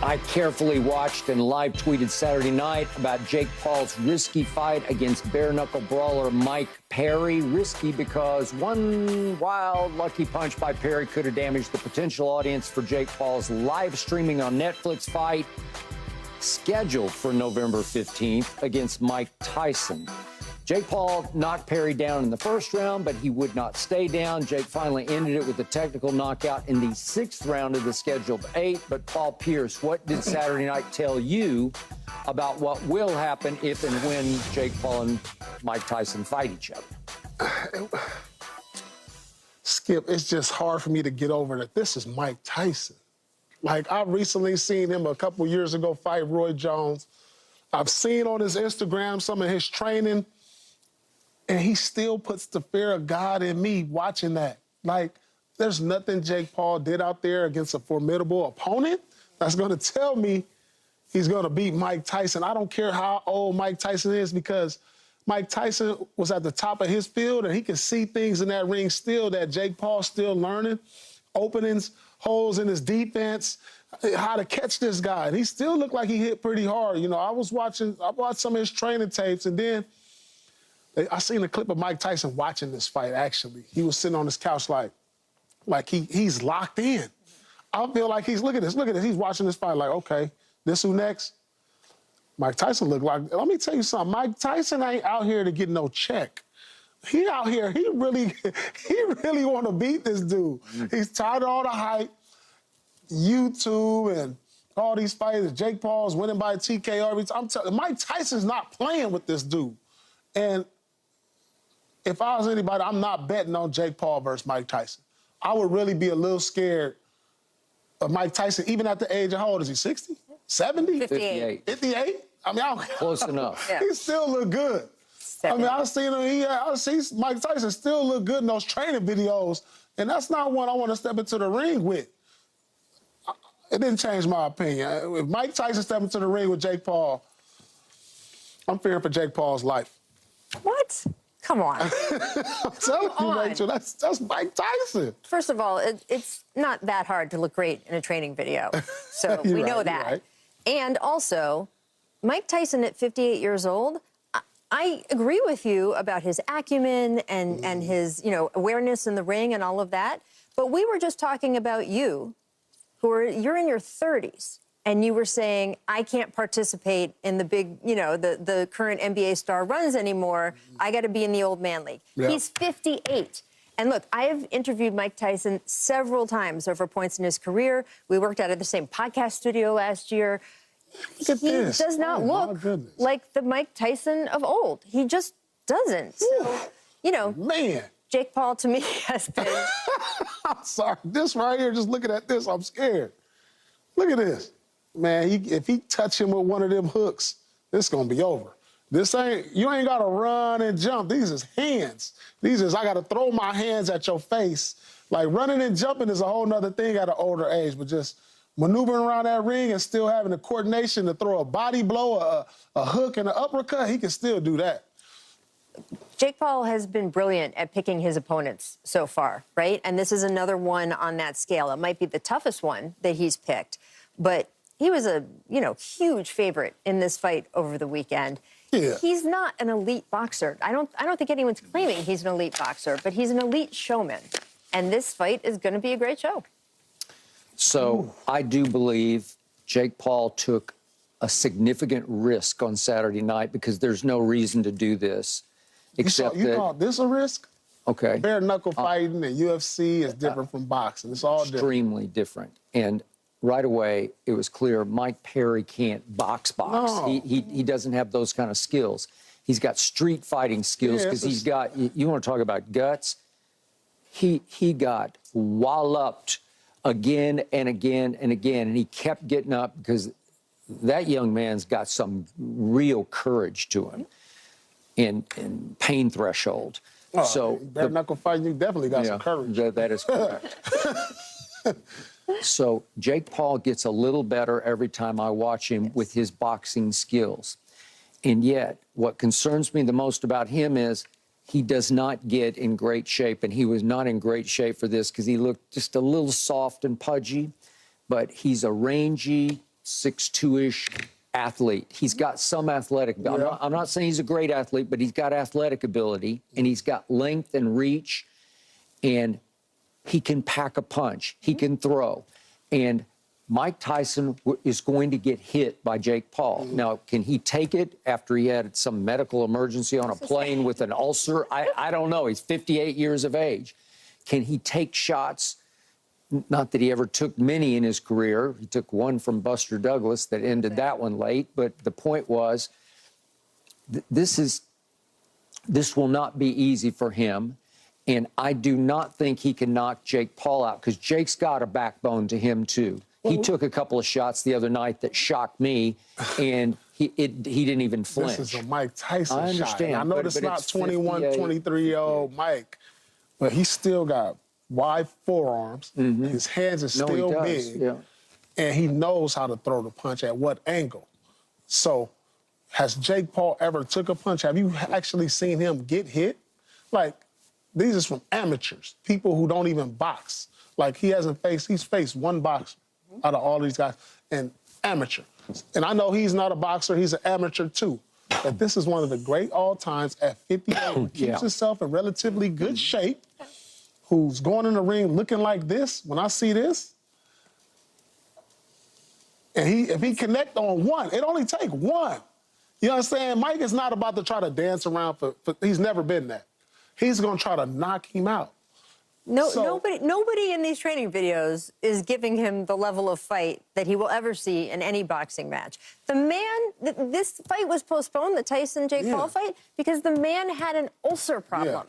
I carefully watched and live tweeted Saturday night about Jake Paul's risky fight against bare-knuckle brawler Mike Perry. Risky because one wild lucky punch by Perry could have damaged the potential audience for Jake Paul's live streaming on Netflix fight scheduled for November 15th against Mike Tyson. Jake Paul knocked Perry down in the first round, but he would not stay down. Jake finally ended it with a technical knockout in the 6th round of the scheduled 8. But Paul Pierce, what did Saturday night tell you about what will happen if and when Jake Paul and Mike Tyson fight each other? Skip, it's just hard for me to get over that this is Mike Tyson. Like, I've recently seen him a couple years ago fight Roy Jones. I've seen on his Instagram some of his training, and he still puts the fear of God in me watching that. Like, there's nothing Jake Paul did out there against a formidable opponent that's going to tell me he's going to beat Mike Tyson. I don't care how old Mike Tyson is, because Mike Tyson was at the top of his field, and he can see things in that ring still that Jake Paul's still learning, openings, holes in his defense, how to catch this guy. And he still looked like he hit pretty hard. You know, I watched some of his training tapes, and then I seen a clip of Mike Tyson watching this fight, actually. He was sitting on his couch like he's locked in. I feel like look at this, he's watching this fight like, okay, this who next? Mike Tyson looked like, let me tell you something, Mike Tyson ain't out here to get no check. He out here, he really want to beat this dude. He's tired of all the hype, YouTube and all these fights. Jake Paul's winning by TKO every time. I'm telling you, Mike Tyson's not playing with this dude. And if I was anybody, I'm not betting on Jake Paul versus Mike Tyson. I would really be a little scared of Mike Tyson, even at the age of, how old is he, 60? 70? 58. 58? I mean, close enough. Yeah. He still look good. 70. I mean, I've seen Mike Tyson still look good in those training videos, and that's not one I want to step into the ring with. It didn't change my opinion. If Mike Tyson stepped into the ring with Jake Paul, I'm fearing for Jake Paul's life. What? Come on. I'm telling you, Rachel, that's Mike Tyson. First of all, it's not that hard to look great in a training video. So we know that. Right. And also, Mike Tyson at 58 years old, I agree with you about his acumen and his, awareness in the ring and all of that. But we were just talking about you, you're in your 30s. And you were saying, I can't participate in the big, the current NBA star runs anymore. I got to be in the old man league. Yeah. He's 58. And look, I have interviewed Mike Tyson several times over points in his career. We worked out of the same podcast studio last year. He does not look like the Mike Tyson of old. He just doesn't. So, Man. Jake Paul, to me, has been... I'm sorry. This right here, just looking at this, I'm scared. Look at this. Man, if he touch him with one of them hooks, this is going to be over. You ain't got to run and jump. These is hands. I got to throw my hands at your face. Like, running and jumping is a whole nother thing at an older age, but just maneuvering around that ring and still having the coordination to throw a body blow, a hook, and an uppercut, he can still do that. Jake Paul has been brilliant at picking his opponents so far, right? And this is another one on that scale. It might be the toughest one that he's picked, but he was a, huge favorite in this fight over the weekend. Yeah. He's not an elite boxer. I don't think anyone's claiming he's an elite boxer, but he's an elite showman. And this fight is going to be a great show. So I do believe Jake Paul took a significant risk on Saturday night, because there's no reason to do this. Except you call this a risk? Okay. Bare knuckle fighting and UFC is different from boxing. It's all extremely different. And right away, it was clear Mike Perry can't box. No. He doesn't have those kind of skills. He's got street fighting skills, because he's got, you want to talk about guts? He got walloped again and again and again, and he kept getting up, because that young man's got some real courage to him and pain threshold. Oh, so bare knuckle fighting, you definitely got some courage. That is correct. So Jake Paul gets a little better every time I watch him with his boxing skills. And yet, what concerns me the most about him is he does not get in great shape, and he was not in great shape for this, because he looked just a little soft and pudgy, but he's a rangy, 6'2"-ish athlete. He's got some athletic. Yeah. I'm not saying he's a great athlete, but he's got athletic ability, and he's got length and reach, and he can pack a punch. He can throw. And Mike Tyson is going to get hit by Jake Paul. Now, can he take it after he had some medical emergency on a plane with an ulcer? I don't know. He's 58 years of age. Can he take shots? Not that he ever took many in his career. He took one from Buster Douglas that ended that one late. But the point was, this will not be easy for him. And I do not think he can knock Jake Paul out, because Jake's got a backbone to him, too. He took a couple of shots the other night that shocked me, and he didn't even flinch. This is a Mike Tyson shot. I understand. I know it's not 21, 23-year-old Mike, but he's still got wide forearms. His hands are still big. Yeah. And he knows how to throw the punch at what angle. So has Jake Paul ever took a punch? Have you actually seen him get hit? Like, these are from amateurs, people who don't even box. Like, he's faced one boxer out of all these guys, and amateur. And I know he's not a boxer, he's an amateur too. But this is one of the great all-times at 58, who keeps himself in relatively good shape, who's going in the ring looking like this. When I see this, and if he connect on one, it only take one. You understand? Mike is not about to try to dance around he's never been that. He's going to try to knock him out. Nobody in these training videos is giving him the level of fight that he will ever see in any boxing match. The man, this fight was postponed, the Tyson-Jake Paul fight, because the man had an ulcer problem.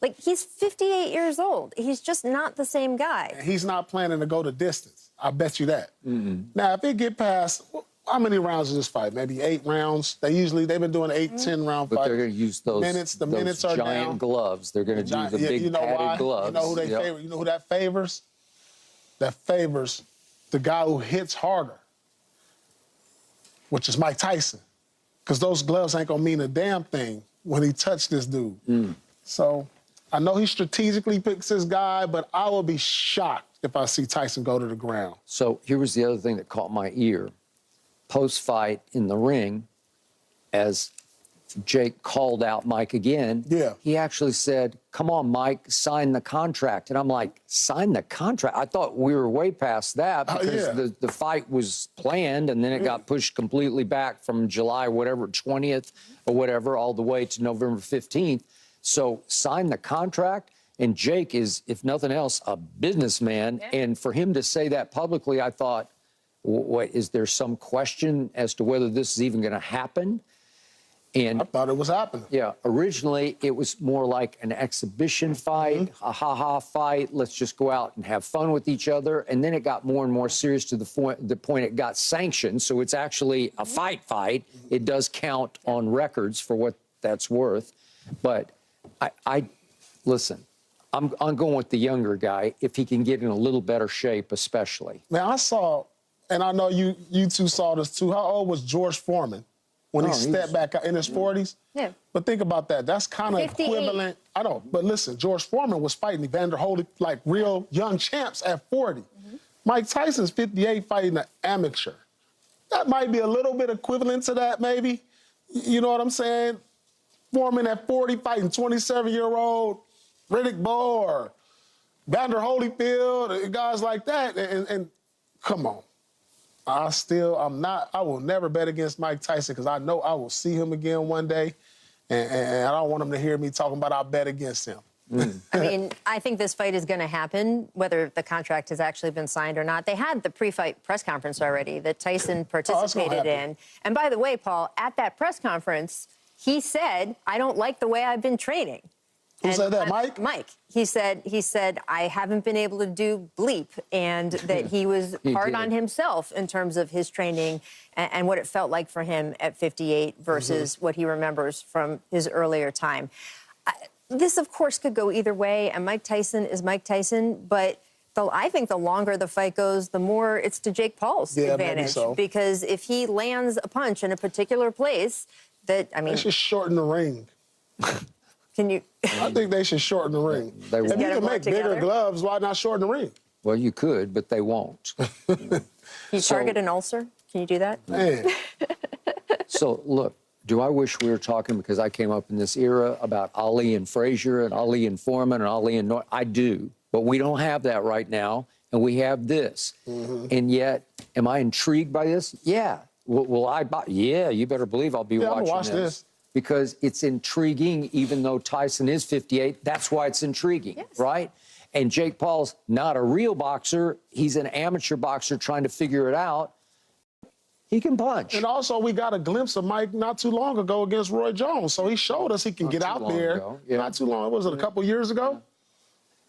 Like, he's 58 years old. He's just not the same guy. And he's not planning to go the distance. I bet you that. Now, if it get past, how many rounds is this fight? Maybe 8 rounds? They've been doing 8, 10-round fights. But they're going to use those minutes are giant down. Gloves. They're going to do the big padded gloves. You know who they favor? You know who that favors? That favors the guy who hits harder, which is Mike Tyson. Because those gloves ain't going to mean a damn thing when he touched this dude. So I know he strategically picks his guy, but I will be shocked if I see Tyson go to the ground. So here was the other thing that caught my ear. Post-fight in the ring, as Jake called out Mike again, he actually said, "Come on, Mike, sign the contract." And I'm like, sign the contract? I thought we were way past that, because the fight was planned, and then it got pushed completely back from July, whatever, 20th or whatever, all the way to November 15th. So sign the contract. And Jake is, if nothing else, a businessman. And for him to say that publicly, I thought, what, is there some question as to whether this is even going to happen? And I thought it was happening. Yeah, originally it was more like an exhibition fight, a ha-ha fight. Let's just go out and have fun with each other. And then it got more and more serious to the point it got sanctioned. So it's actually a fight. It does count on records for what that's worth. But I listen, I'm going with the younger guy if he can get in a little better shape, especially. Man, I saw, and I know you two saw this too. How old was George Foreman when he stepped back out in his 40s? Yeah. But think about that. That's kind of equivalent. I know, but listen, George Foreman was fighting Evander Holyfield like real young champs at 40. Mike Tyson's 58 fighting an amateur. That might be a little bit equivalent to that, maybe. You know what I'm saying? Foreman at 40 fighting 27-year-old Riddick Bowe or Evander Holyfield, guys like that. And come on. I will never bet against Mike Tyson, because I know I will see him again one day. And I don't want him to hear me talking about I'll bet against him. I mean, I think this fight is going to happen, whether the contract has actually been signed or not. They had the pre-fight press conference already that Tyson participated in. And by the way, Paul, at that press conference, he said, "I don't like the way I've been training." Who said that, Mike? Mike. He said, "I haven't been able to do bleep," and that he was hard on himself in terms of his training and what it felt like for him at 58 versus what he remembers from his earlier time. This, of course, could go either way, and Mike Tyson is Mike Tyson, but I think the longer the fight goes, the more it's to Jake Paul's advantage. Maybe so. Because if he lands a punch in a particular place, that, I mean... They should shorten the ring. Can you... I think they should shorten the ring. They If won't. you can make bigger gloves, why not shorten the ring? Well, you could, but they won't. You target an ulcer? Can you do that? Man. So, look, do I wish we were talking, because I came up in this era, about Ali and Frazier and Ali and Foreman and Ali and Norton? I do, but we don't have that right now, and we have this. And yet, am I intrigued by this? Yeah. Will I buy? Yeah, you better believe I'll be watching this. Because it's intriguing, even though Tyson is 58. That's why it's intriguing, right? And Jake Paul's not a real boxer. He's an amateur boxer trying to figure it out. He can punch. And also, we got a glimpse of Mike not too long ago against Roy Jones. So he showed us he can get out there. Not too long. Was it a couple years ago?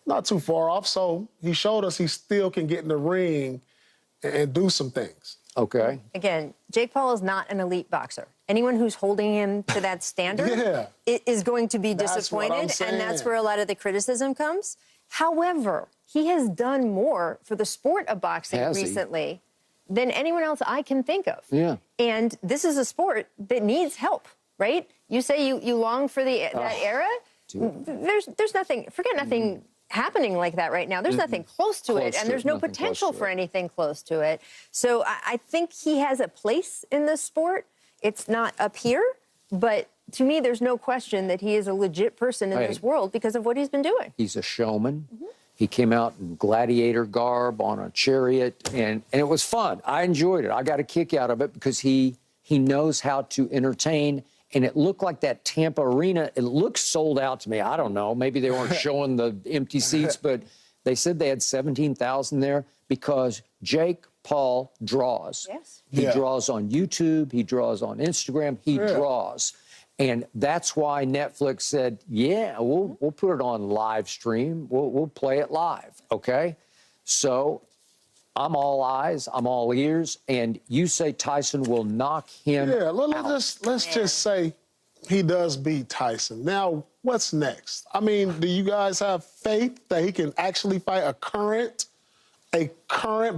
Not too far off. So he showed us he still can get in the ring and do some things. Okay. Again, Jake Paul is not an elite boxer. Anyone who's holding him to that standard is going to be disappointed, and that's where a lot of the criticism comes. However, he has done more for the sport of boxing recently than anyone else I can think of. Yeah. And this is a sport that needs help, right? You say you long for that era. There's nothing, forget nothing happening like that right now. There's nothing close to it, and there's no potential for anything close to it. So I think he has a place in this sport. It's not up here, but to me, there's no question that he is a legit person in this world because of what he's been doing. He's a showman. He came out in gladiator garb on a chariot, and it was fun. I enjoyed it. I got a kick out of it because he knows how to entertain, and it looked like that Tampa arena, it looked sold out to me. I don't know. Maybe they weren't showing the empty seats, but they said they had 17,000 there because Jake Paul draws. Yes. He draws on YouTube. He draws on Instagram. He draws. And that's why Netflix said, yeah, we'll put it on live stream. We'll play it live, okay? So I'm all eyes. I'm all ears. And you say Tyson will knock him out. Let's just say he does beat Tyson. Now, what's next? I mean, do you guys have faith that he can actually fight a current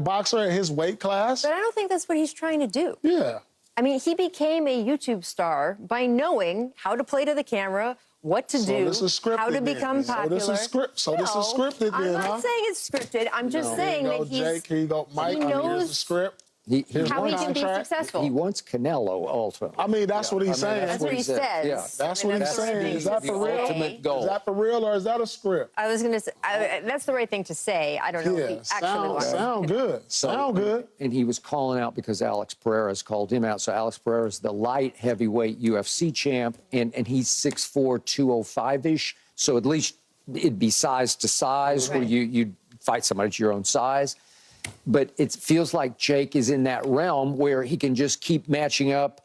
boxer at his weight class? But I don't think that's what he's trying to do. Yeah. I mean, he became a YouTube star by knowing how to play to the camera, what to do, how to become popular. So this is scripted then, I'm not saying it's scripted. I'm just saying that Jake, here you go, Mike, here's the script. How he can be successful. He wants Canelo ultimately. I mean, that's what he's saying. That's what he says. Yeah. That's what he's saying. Is that for real? Ultimate goal. Is that for real or is that a script? I was going to say, that's the right thing to say. I don't know if he actually wants to. Sound good. Sound good. And he was calling out because Alex Pereira's called him out. So Alex Pereira's the light heavyweight UFC champ, and he's 6'4", 205-ish. So at least it'd be size to size where you'd fight somebody at your own size. But it feels like Jake is in that realm where he can just keep matching up,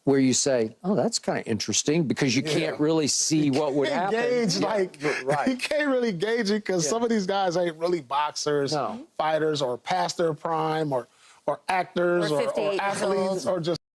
where you say, oh, that's kind of interesting, because you can't really see what would happen. You can't really gauge it because some of these guys ain't really boxers, fighters, or past their prime, or actors, or athletes, or just